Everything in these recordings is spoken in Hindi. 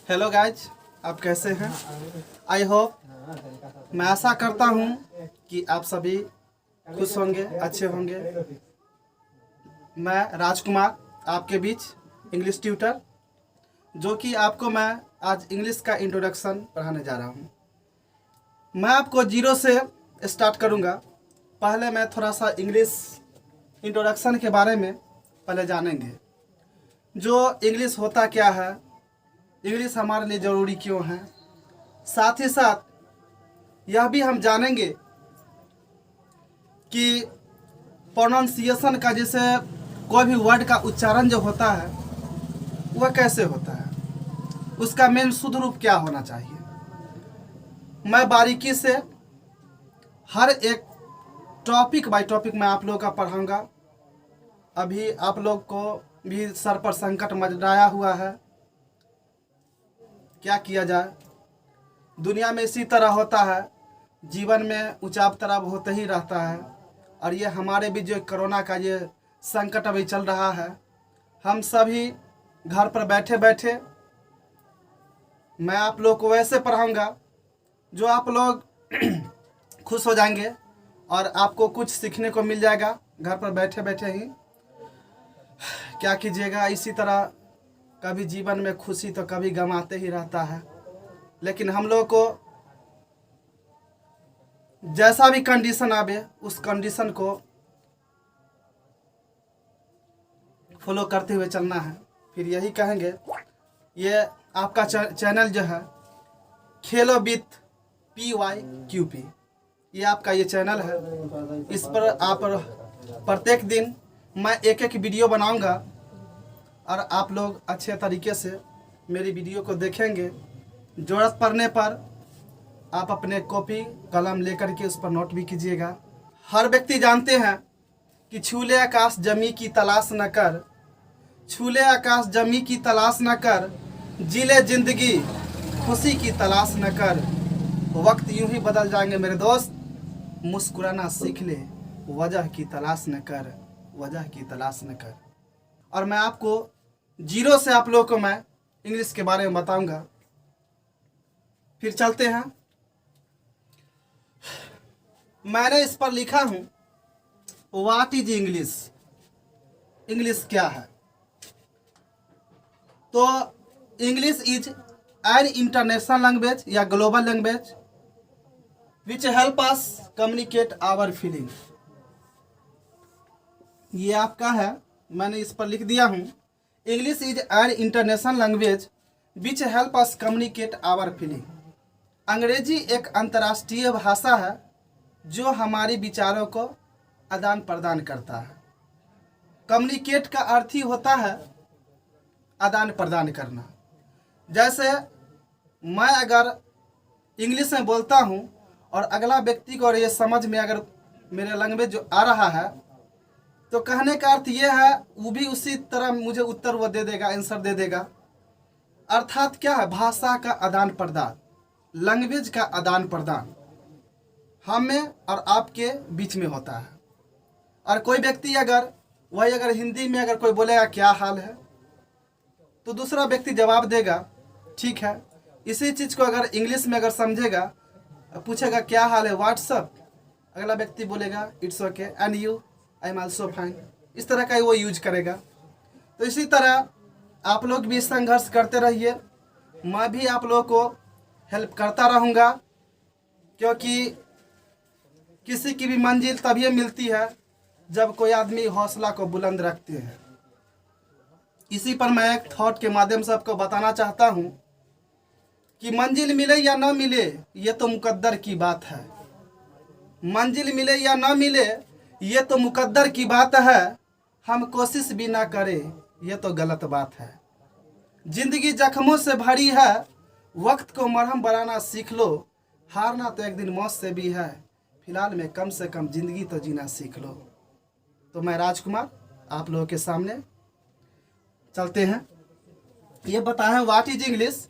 हेलो गाइज, आप कैसे हैं? आई होप, मैं आशा करता हूं कि आप सभी खुश होंगे, अच्छे होंगे। मैं राजकुमार आपके बीच इंग्लिश ट्यूटर, जो कि आपको मैं आज इंग्लिश का इंट्रोडक्शन पढ़ाने जा रहा हूं। मैं आपको जीरो से स्टार्ट करूंगा। पहले मैं थोड़ा सा इंग्लिश इंट्रोडक्शन के बारे में पहले जानेंगे। जो इंग्लिश होता क्या है, इंग्लिश हमारे लिए ज़रूरी क्यों है, साथ ही साथ यह भी हम जानेंगे कि प्रोनाउंसिएशन का, जैसे कोई भी वर्ड का उच्चारण जो होता है वह कैसे होता है, उसका मेन शुद्ध रूप क्या होना चाहिए। मैं बारीकी से हर एक टॉपिक बाय टॉपिक मैं आप लोगों का पढ़ाऊंगा। अभी आप लोग को भी सर पर संकट मंडराया हुआ है, क्या किया जाए। दुनिया में इसी तरह होता है, जीवन में उतार चढ़ाव होते ही रहता है। और ये हमारे भी जो कोरोना का ये संकट अभी चल रहा है, हम सभी घर पर बैठे बैठे मैं आप लोग को वैसे पढ़ाऊंगा जो आप लोग खुश हो जाएंगे और आपको कुछ सीखने को मिल जाएगा घर पर बैठे बैठे ही। क्या कीजिएगा, इसी तरह कभी जीवन में खुशी तो कभी गम आते ही रहता है। लेकिन हम लोग को जैसा भी कंडीशन आवे उस कंडीशन को फॉलो करते हुए चलना है। फिर यही कहेंगे, ये आपका चैनल जो है खेलो विथ PYQP, ये आपका ये चैनल है। इस पर आप प्रत्येक दिन मैं एक एक वीडियो बनाऊंगा और आप लोग अच्छे तरीके से मेरी वीडियो को देखेंगे। ज़रूरत पड़ने पर आप अपने कॉपी कलम लेकर के उस पर नोट भी कीजिएगा। हर व्यक्ति जानते हैं कि छूले आकाश जमी की तलाश न कर, छूले आकाश जमी की तलाश न कर, जिले जिंदगी खुशी की तलाश न कर। वक्त यूं ही बदल जाएंगे मेरे दोस्त, मुस्कुराना सीख ले, वजह की तलाश न कर, वजह की तलाश न कर। और मैं आपको जीरो से आप लोगों को मैं इंग्लिश के बारे में बताऊंगा। फिर चलते हैं। मैंने इस पर लिखा हूं, व्हाट इज इंग्लिश, इंग्लिश क्या है। तो English is an international language या global language which help us communicate our feeling. ये आपका है, मैंने इस पर लिख दिया हूं, English is an international language which help us communicate our feeling. अंग्रेजी एक अंतर्राष्ट्रीय भाषा है जो हमारी विचारों को आदान प्रदान करता है। कम्युनिकेट का अर्थ ही होता है आदान प्रदान करना। जैसे मैं अगर इंग्लिश में बोलता हूं और अगला व्यक्ति को ये समझ में अगर मेरे लैंग्वेज जो आ रहा है, तो कहने का अर्थ ये है वो भी उसी तरह मुझे उत्तर वो दे देगा, आंसर दे देगा। अर्थात क्या है, भाषा का आदान प्रदान, लैंग्वेज का आदान प्रदान हमें और आपके बीच में होता है। और कोई व्यक्ति अगर वही अगर हिंदी में अगर कोई बोलेगा क्या हाल है, तो दूसरा व्यक्ति जवाब देगा ठीक है। इसी चीज़ को अगर इंग्लिश में अगर समझेगा, पूछेगा क्या हाल है, व्हाट्सअप, अगला व्यक्ति बोलेगा it's okay and you, I am also fine. इस तरह का वो यूज करेगा। तो इसी तरह आप लोग भी संघर्ष करते रहिए, मैं भी आप लोगों को हेल्प करता रहूँगा, क्योंकि किसी की भी मंजिल तभी मिलती है जब कोई आदमी हौसला को बुलंद रखते हैं। इसी पर मैं एक थॉट के माध्यम से आपको बताना चाहता हूँ कि मंजिल मिले या ना मिले ये तो मुकद्दर की बात है। मंजिल मिले या ना मिले ये तो मुकद्दर की बात है, हम कोशिश भी ना करें ये तो गलत बात है। जिंदगी जख्मों से भरी है, वक्त को मरहम बनाना सीख लो, हारना तो एक दिन मौत से भी है, फिलहाल में कम से कम जिंदगी तो जीना सीख लो। तो मैं राजकुमार आप लोगों के सामने चलते हैं। ये बताएं what is English.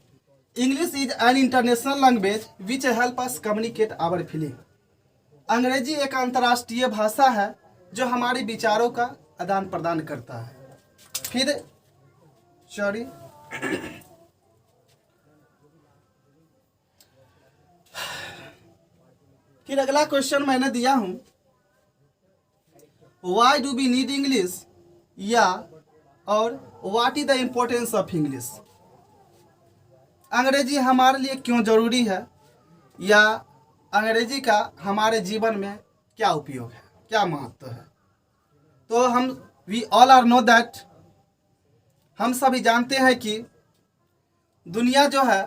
English is an international language which help us communicate our feeling. अंग्रेजी एक अंतर्राष्ट्रीय भाषा है जो हमारे विचारों का आदान प्रदान करता है। फिर सॉरी फिर अगला क्वेश्चन मैंने दिया हूं, why do we need English, या और what is the importance of English. अंग्रेजी हमारे लिए क्यों जरूरी है, या अंग्रेजी का हमारे जीवन में क्या उपयोग है, क्या महत्व है। तो हम we all are know that, हम सभी जानते हैं कि दुनिया जो है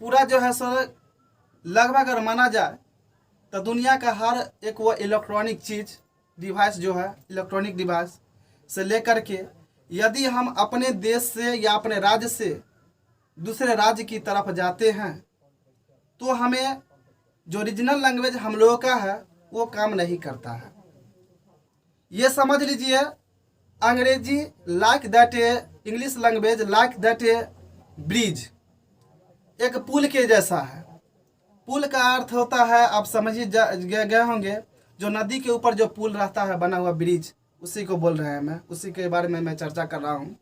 पूरा जो है सो लगभग अगर माना जाए तो दुनिया का हर एक वो इलेक्ट्रॉनिक चीज़ डिवाइस जो है, इलेक्ट्रॉनिक डिवाइस से लेकर के यदि हम अपने देश से या अपने राज्य से दूसरे राज्य की तरफ जाते हैं तो हमें जो रीजनल लैंग्वेज हम लोगों का है वो काम नहीं करता है। ये समझ लीजिए अंग्रेजी like that A English language like that A bridge, एक पुल के जैसा है। पुल का अर्थ होता है, आप समझ ही गए होंगे, जो नदी के ऊपर जो पुल रहता है बना हुआ ब्रिज, उसी को बोल रहे हैं। मैं उसी के बारे में मैं चर्चा कर रहा हूँ।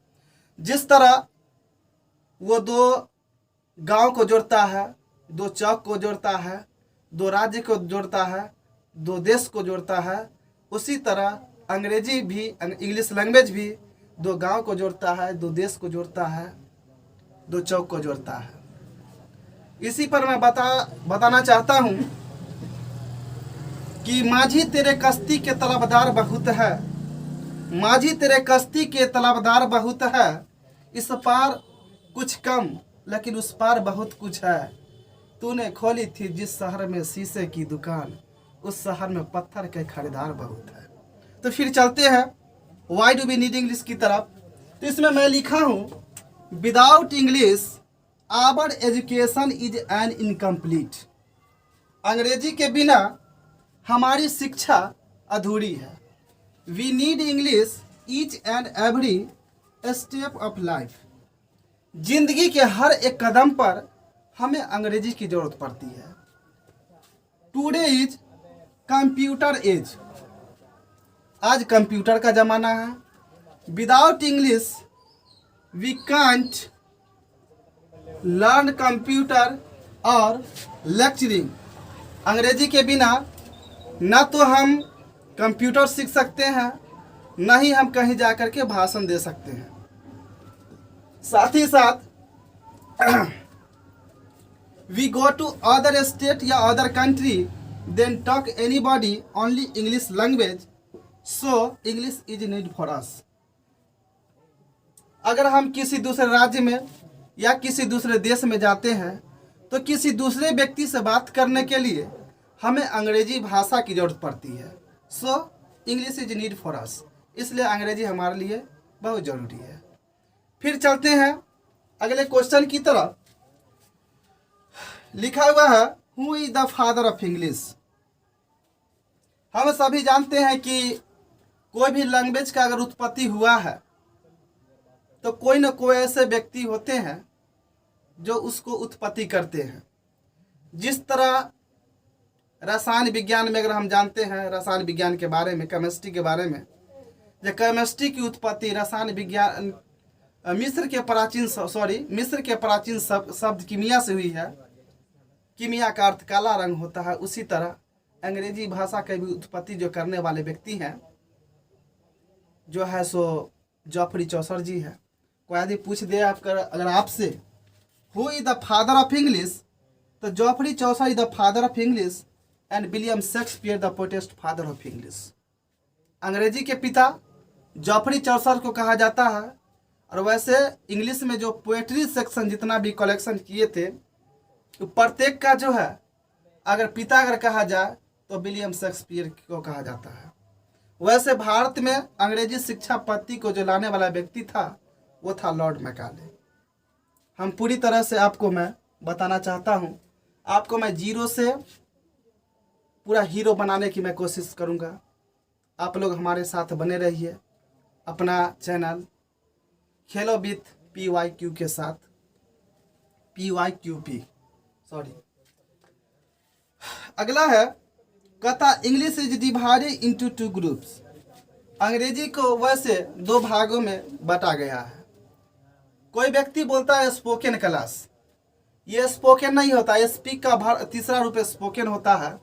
जिस तरह वो दो गांव को जोड़ता है, दो चौक को जोड़ता है, दो राज्य को जोड़ता है, दो देश को जोड़ता है, उसी तरह अंग्रेजी भी, इंग्लिश लैंग्वेज भी दो गांव को जोड़ता है, दो देश को जोड़ता है, दो चौक को जोड़ता है। इसी पर मैं बताना चाहता हूँ कि माझी तेरे कश्ती के तलबदार बहुत है, माझी तेरे कश्ती के तलबदार बहुत है, इस पार कुछ कम लेकिन उस पार बहुत कुछ है। तूने खोली थी जिस शहर में शीशे की दुकान, उस शहर में पत्थर के खरीदार बहुत है। तो फिर चलते हैं why do we need English की तरफ। तो इसमें मैं लिखा हूँ, without English our education is an incomplete. अंग्रेजी के बिना हमारी शिक्षा अधूरी है। We need English each and every step of life. जिंदगी के हर एक कदम पर हमें अंग्रेजी की जरूरत पड़ती है। टुडे इज कंप्यूटर एज, आज कंप्यूटर का जमाना है। Without English we can't learn computer और लेक्चरिंग। अंग्रेजी के बिना न तो हम कंप्यूटर सीख सकते हैं, न ही हम कहीं जाकर के भाषण दे सकते हैं। साथ ही साथ we go to other state या other country then talk anybody only English language, so English is need for us. अगर हम किसी दूसरे राज्य में या किसी दूसरे देश में जाते हैं तो किसी दूसरे व्यक्ति से बात करने के लिए हमें अंग्रेजी भाषा की जरूरत पड़ती है। सो इंग्लिश इज नीड फॉर अस, इसलिए अंग्रेजी हमारे लिए बहुत ज़रूरी है। फिर चलते हैं अगले क्वेश्चन की तरफ। लिखा हुआ है, who is the father of English. हम सभी जानते हैं कि कोई भी लैंग्वेज का अगर उत्पत्ति हुआ है तो कोई न कोई ऐसे व्यक्ति होते हैं जो उसको उत्पत्ति करते हैं। जिस तरह रसायन विज्ञान में अगर हम जानते हैं, रसायन विज्ञान के बारे में, केमिस्ट्री के बारे में, जो केमिस्ट्री की उत्पत्ति रसायन विज्ञान मिस्र के प्राचीन शब्द कीमिया से हुई है। कीमिया का अर्थ काला रंग होता है। उसी तरह अंग्रेजी भाषा के भी उत्पत्ति जो करने वाले व्यक्ति हैं जो है सो जॉफरी चौसर जी है। कोई यदि पूछ दे अगर आपसे who is the father of English, तो Geoffrey Chaucer is the father of English and William Shakespeare the poetest father of English. अंग्रेजी के पिता जॉफरी चौसर को कहा जाता है। और वैसे इंग्लिश में जो पोएट्री सेक्शन जितना भी कलेक्शन किए थे तो प्रत्येक का जो है अगर पिता अगर कहा जाए तो विलियम शेक्सपियर को कहा जाता है। वैसे भारत में अंग्रेजी शिक्षा पद्धति को जो लाने वाला व्यक्ति था वो था लॉर्ड मैकाले। हम पूरी तरह से आपको मैं बताना चाहता हूँ, आपको मैं जीरो से पूरा हीरो बनाने की मैं कोशिश करूँगा। आप लोग हमारे साथ बने रहिए अपना चैनल खेलो विथ PYQ के साथ, PYQP सॉरी। अगला है, कहता English is divided into 2 groups. अंग्रेजी को वैसे 2 भागों में बांटा गया है। कोई व्यक्ति बोलता है स्पोकन क्लास, ये स्पोकन नहीं होता, ये स्पीक का तीसरा रूप स्पोकन होता है।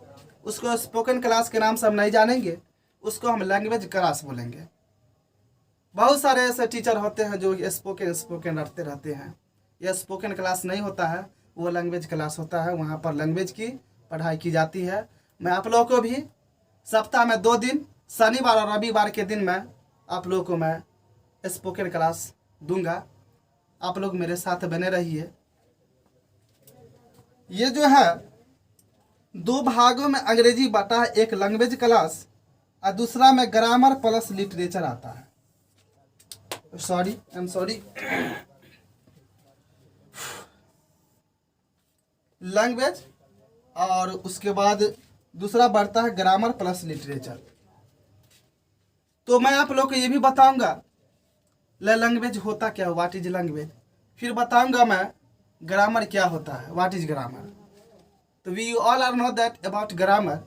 उसको स्पोकन क्लास के नाम से हम नहीं जानेंगे, उसको हम लैंग्वेज क्लास बोलेंगे। बहुत सारे ऐसे टीचर होते हैं जो स्पोकन स्पोकन रटते रहते हैं। यह स्पोकन क्लास नहीं होता है, वो लैंग्वेज क्लास होता है। वहाँ पर लैंग्वेज की पढ़ाई की जाती है। मैं आप लोगों को भी सप्ताह में 2 दिन, शनिवार और रविवार के दिन में आप लोगों को मैं स्पोकन क्लास दूंगा। आप लोग मेरे साथ बने रहिए। ये जो है 2 भागों में अंग्रेजी बांटा है, एक लैंग्वेज क्लास और दूसरा में ग्रामर प्लस लिटरेचर आता है। Sorry, I am sorry. Language और उसके बाद दूसरा बढ़ता है ग्रामर प्लस लिटरेचर। तो मैं आप लोग को ये भी बताऊंगा लैंग्वेज होता क्या है, व्हाट इज लैंग्वेज। फिर बताऊंगा मैं ग्रामर क्या होता है, व्हाट इज ग्रामर। तो we all are know that about grammar.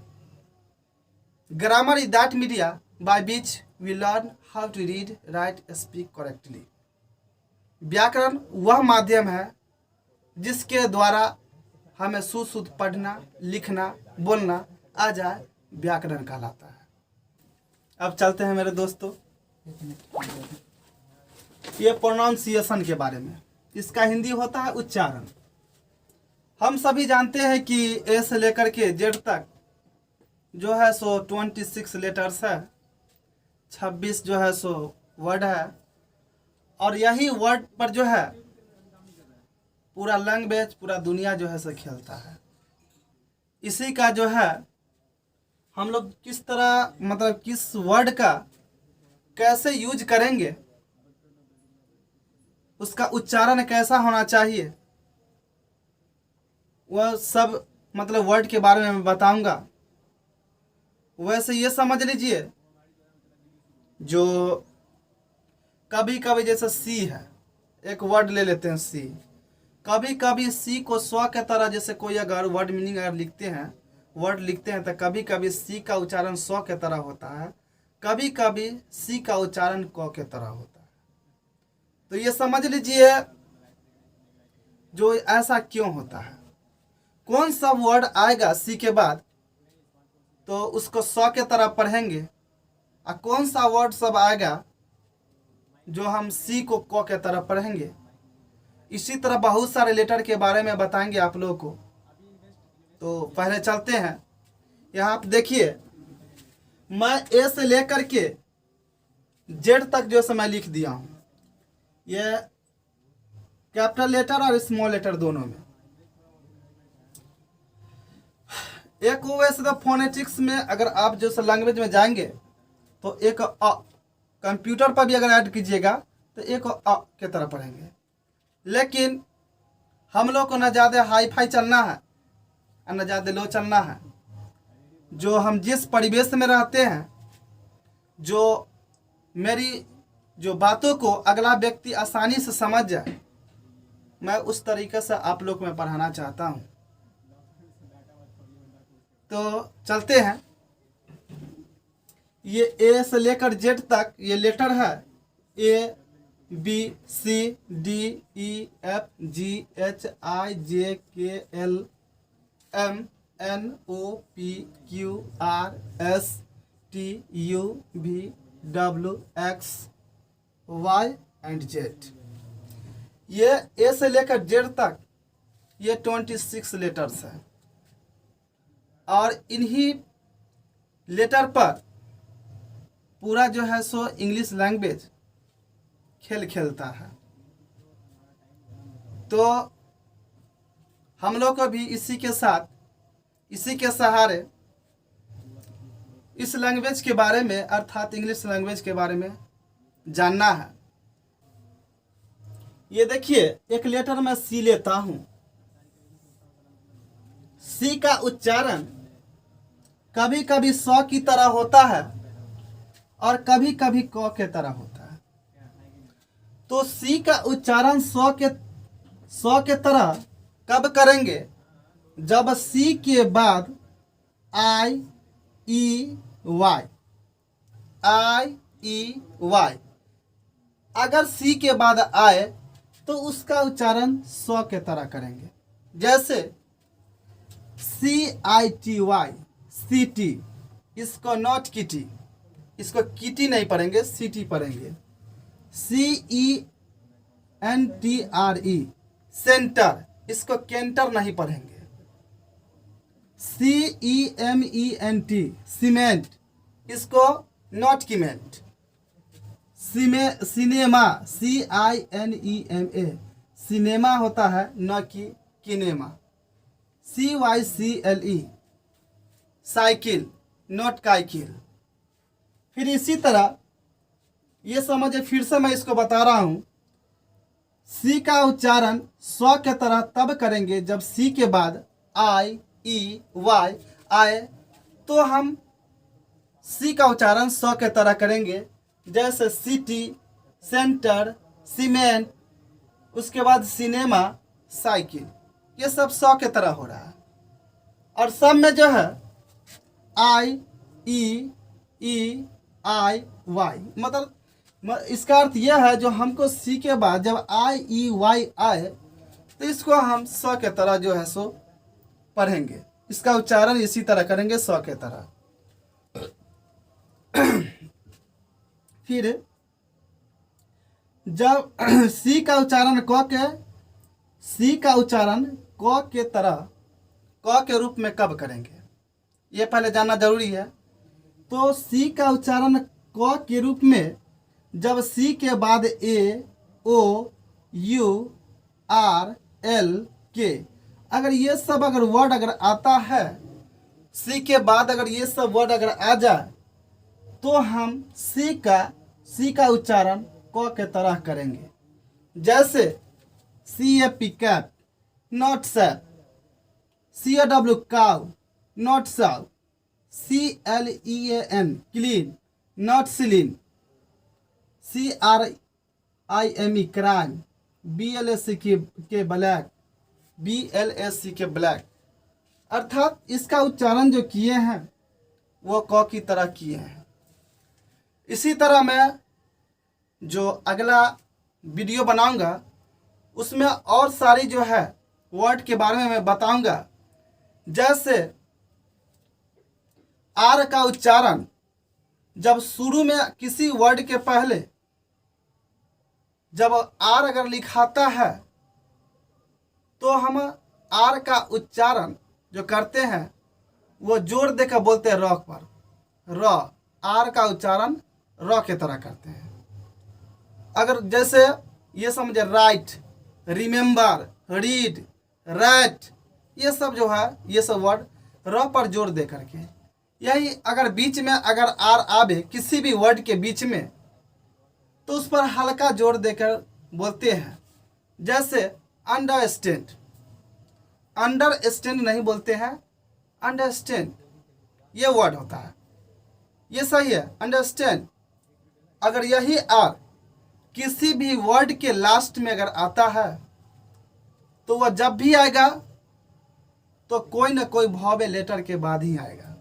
Grammar is that media by which we learn how to read, write, speak correctly. व्याकरण वह माध्यम है जिसके द्वारा हमें शुद्ध पढ़ना, लिखना, बोलना आ जाए, व्याकरण कहलाता है। अब चलते हैं मेरे दोस्तों ये प्रोनाउंसिएशन के बारे में। इसका हिंदी होता है उच्चारण। हम सभी जानते हैं कि ए से लेकर के जेड तक जो है सो 26 लेटर्स है, 26 जो है सो वर्ड है। और यही वर्ड पर जो है पूरा लैंग्वेज, पूरा दुनिया जो है सो खेलता है। इसी का जो है हम लोग किस तरह, मतलब किस वर्ड का कैसे यूज करेंगे, उसका उच्चारण कैसा होना चाहिए, वह सब मतलब वर्ड के बारे में मैं बताऊंगा। वैसे ये समझ लीजिए, जो कभी कभी जैसे सी है, एक वर्ड ले लेते हैं सी। कभी कभी सी को स्व के तरह, जैसे कोई अगर वर्ड मीनिंग अगर लिखते हैं, वर्ड लिखते हैं, तो कभी कभी सी का उच्चारण स्व के तरह होता है, कभी कभी सी का उच्चारण क के तरह होता है। तो ये समझ लीजिए जो ऐसा क्यों होता है। कौन सा वर्ड आएगा सी के बाद तो उसको स्व के तरह पढ़ेंगे, और कौन सा वर्ड सब आएगा जो हम सी को क के तरह पढ़ेंगे। इसी तरह बहुत सारे लेटर के बारे में बताएंगे आप लोगों को। तो पहले चलते हैं। यहाँ आप देखिए, मैं ए से लेकर के जेड तक जो समय लिख दिया हूँ, ये कैपिटल लेटर और स्मॉल लेटर दोनों में। एक वैसे तो फोनेटिक्स में अगर आप जो लैंग्वेज में जाएंगे तो एक अ, कंप्यूटर पर भी अगर ऐड कीजिएगा तो एक अ के तरह पढ़ेंगे। लेकिन हम लोग को न ज़्यादा हाई फाई चलना है और न ज़्यादा लो चलना है। जो हम जिस परिवेश में रहते हैं, जो मेरी जो बातों को अगला व्यक्ति आसानी से समझ जाए, मैं उस तरीके से आप लोग में पढ़ाना चाहता हूँ। तो चलते हैं। ये ए से लेकर जेड तक ये लेटर है, A B C D E F G H I J K L M N O P Q R S T U V W X Y and Z. ये ए से लेकर जेड तक ये 26 लेटर्स हैं। और इन्हीं लेटर पर पूरा जो है सो इंग्लिश लैंग्वेज खेल खेलता है। तो हम लोग को भी इसी के साथ, इसी के सहारे इस लैंग्वेज के बारे में, अर्थात इंग्लिश लैंग्वेज के बारे में जानना है। ये देखिए, एक लेटर मैं सी लेता हूं। सी का उच्चारण कभी कभी सौ की तरह होता है और कभी कभी क के तरह होता है। तो सी का उच्चारण सौ के तरह कब करेंगे? जब सी के बाद आई ई वाई, आई ई वाई अगर सी के बाद आए तो उसका उच्चारण सौ के तरह करेंगे। जैसे CITY सिटी, इसको नॉट किटी, इसको किटी नहीं पढ़ेंगे, सिटी पढ़ेंगे। CENTRE सेंटर, इसको केंटर नहीं पढ़ेंगे। CEMENT सीमेंट, इसको नॉट कीमेंट। सिनेमा CINEMA सिनेमा होता है, न कि किनेमा। CYCLE साइकिल, नॉट काइकिल। फिर इसी तरह ये समझिए, फिर से मैं इसको बता रहा हूँ। सी का उच्चारण स्व के तरह तब करेंगे जब सी के बाद IEY आए, तो हम सी का उच्चारण स्व के तरह करेंगे। जैसे सिटी, सेंटर, सीमेंट, उसके बाद सिनेमा, साइकिल, ये सब स्व के तरह हो रहा है। और सब में जो है IEEIY, मतलब इसका अर्थ यह है, जो हमको सी के बाद जब IEY आए तो इसको हम स्व के तरह जो है सो पढ़ेंगे, इसका उच्चारण इसी तरह करेंगे, स्व के तरह। फिर जब सी का उच्चारण सी का उच्चारण क के तरह, क के रूप में कब करेंगे, ये पहले जानना जरूरी है। तो सी का उच्चारण क के रूप में जब सी के बाद AOURLK, अगर ये सब अगर वर्ड अगर आता है, सी के बाद अगर ये सब वर्ड अगर आ जाए, तो हम सी का उच्चारण क के तरह करेंगे। जैसे CAP cap, not SAP. CAW cow, not साउ। CLEAN clean, not सिलीन। CRIME crime, BLAC के ब्लैक। अर्थात इसका उच्चारण जो किए हैं वो क की तरह किए हैं। इसी तरह मैं जो अगला वीडियो बनाऊंगा उसमें और सारी जो है वर्ड के बारे में मैं बताऊंगा। जैसे आर का उच्चारण जब शुरू में किसी वर्ड के पहले जब आर अगर लिखाता है, तो हम आर का उच्चारण जो करते हैं वो जोर देकर बोलते हैं र पर, र। आर का उच्चारण र के तरह करते हैं। अगर जैसे ये समझे राइट, रिमेंबर, रीड, राइट, ये सब जो है, ये सब वर्ड र पर जोर दे करके, यही अगर बीच में अगर आर आवे किसी भी वर्ड के बीच में, तो उस पर हल्का जोर देकर बोलते हैं। जैसे अंडरस्टैंड, अंडरस्टैंड नहीं बोलते हैं, अंडरस्टैंड ये वर्ड होता है, ये सही है, अंडरस्टैंड। अगर यही आर किसी भी वर्ड के लास्ट में अगर आता है, तो वह जब भी आएगा तो कोई ना कोई वॉवेल लेटर के बाद ही आएगा।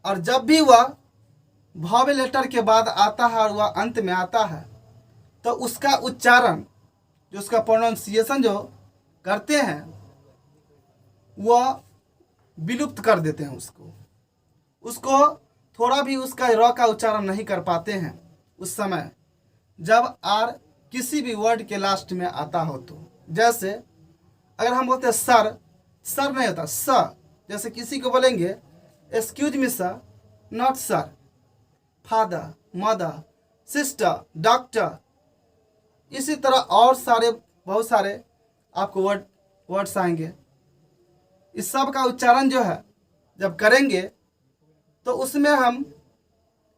और जब भी वह वॉवेल लेटर के बाद आता है और वह अंत में आता है, तो उसका उच्चारण, जो उसका प्रोनाउंसिएशन जो करते हैं, वह विलुप्त कर देते हैं। उसको थोड़ा भी उसका र का उच्चारण नहीं कर पाते हैं उस समय जब आर किसी भी वर्ड के लास्ट में आता हो। तो जैसे अगर हम बोलते हैं सर, सर नहीं होता, स। जैसे किसी को बोलेंगे excuse me sir, not sir. Father, mother, sister, doctor, इसी तरह और सारे बहुत सारे आपको वर्ड्स आएंगे। इस सब का उच्चारण जो है जब करेंगे, तो उसमें हम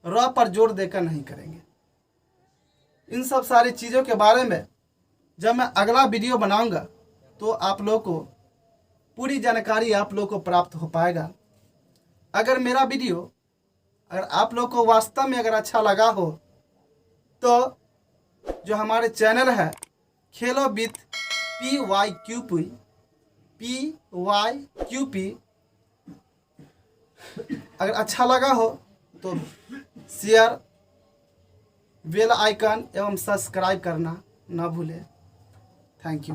र पर जोर देकर नहीं करेंगे। इन सब सारी चीज़ों के बारे में जब मैं अगला वीडियो बनाऊंगा, तो आप लोगों को पूरी जानकारी आप लोगों को प्राप्त हो पाएगा। अगर मेरा वीडियो अगर आप लोगों को वास्तव में अगर अच्छा लगा हो, तो जो हमारे चैनल है खेलो विथ PYQP, अगर अच्छा लगा हो तो शेयर, बेल आइकन एवं सब्सक्राइब करना ना भूलें। Thank you.